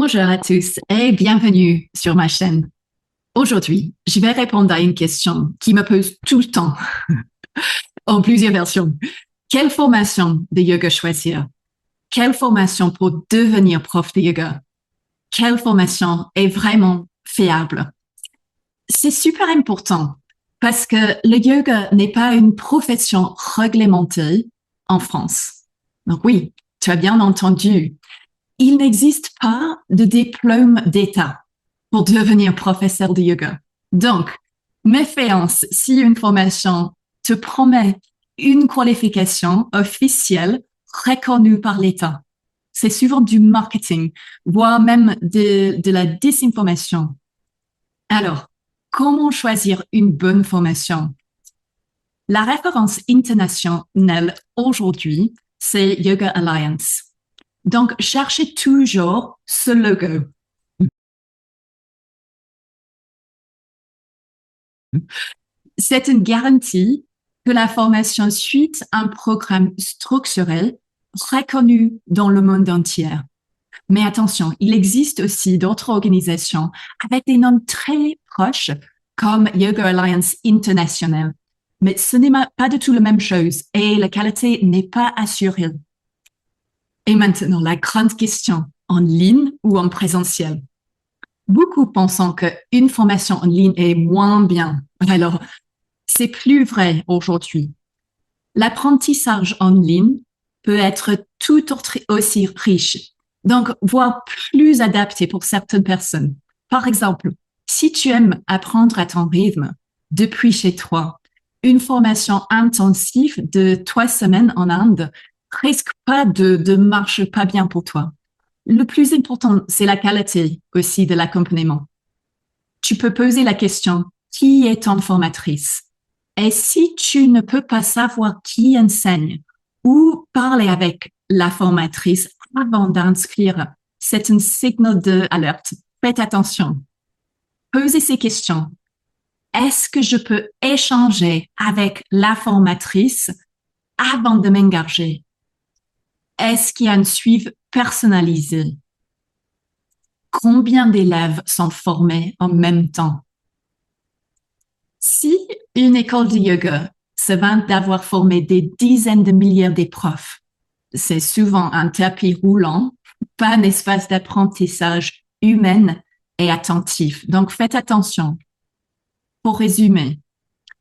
Bonjour à tous et bienvenue sur ma chaîne. Aujourd'hui, je vais répondre à une question qui me pose tout le temps, en plusieurs versions. Quelle formation de yoga choisir? Quelle formation pour devenir prof de yoga? Quelle formation est vraiment fiable? C'est super important parce que le yoga n'est pas une profession réglementée en France. Donc oui, tu as bien entendu. Il n'existe pas de diplôme d'État pour devenir professeur de yoga. Donc, méfiance si une formation te promet une qualification officielle reconnue par l'État. C'est souvent du marketing, voire même de la désinformation. Alors, comment choisir une bonne formation? La référence internationale aujourd'hui, c'est Yoga Alliance. Donc, cherchez toujours ce logo. C'est une garantie que la formation suit un programme structuré reconnu dans le monde entier. Mais attention, il existe aussi d'autres organisations avec des noms très proches comme Yoga Alliance International. Mais ce n'est pas du tout la même chose et la qualité n'est pas assurée. Et maintenant, la grande question, en ligne ou en présentiel? Beaucoup pensent qu'une formation en ligne est moins bien. Alors, c'est plus vrai aujourd'hui. L'apprentissage en ligne peut être tout aussi riche, donc voire plus adapté pour certaines personnes. Par exemple, si tu aimes apprendre à ton rythme depuis chez toi, une formation intensive de 3 semaines en Inde risque pas de marcher pas bien pour toi. Le plus important, c'est la qualité aussi de l'accompagnement. Tu peux poser la question, qui est ton formatrice? Et si tu ne peux pas savoir qui enseigne ou parler avec la formatrice avant d'inscrire, c'est un signal d'alerte. Faites attention. Posez ces questions. Est-ce que je peux échanger avec la formatrice avant de m'engager? Est-ce qu'il y a un suivi personnalisé? Combien d'élèves sont formés en même temps? Si une école de yoga se vante d'avoir formé des dizaines de milliers de profs, c'est souvent un tapis roulant, pas un espace d'apprentissage humain et attentif. Donc faites attention. Pour résumer,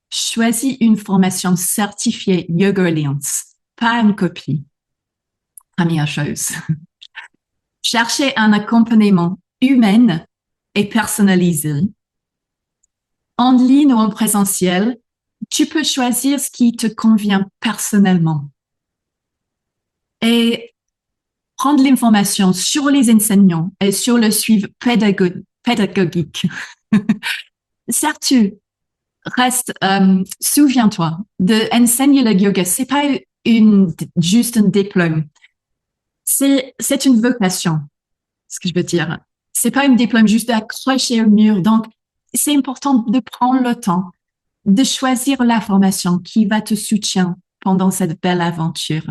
choisis une formation certifiée Yoga Alliance, pas une copie. Première chose. Cherchez un accompagnement humain et personnalisé. En ligne ou en présentiel, tu peux choisir ce qui te convient personnellement. Et prendre l'information sur les enseignants et sur le suivi pédagogique. Surtout, souviens-toi, d'enseigner le yoga, c'est pas juste un diplôme. C'est une vocation, ce que je veux dire. C'est pas un diplôme juste accroché au mur. Donc, c'est important de prendre le temps de choisir la formation qui va te soutenir pendant cette belle aventure.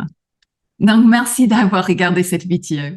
Donc, merci d'avoir regardé cette vidéo.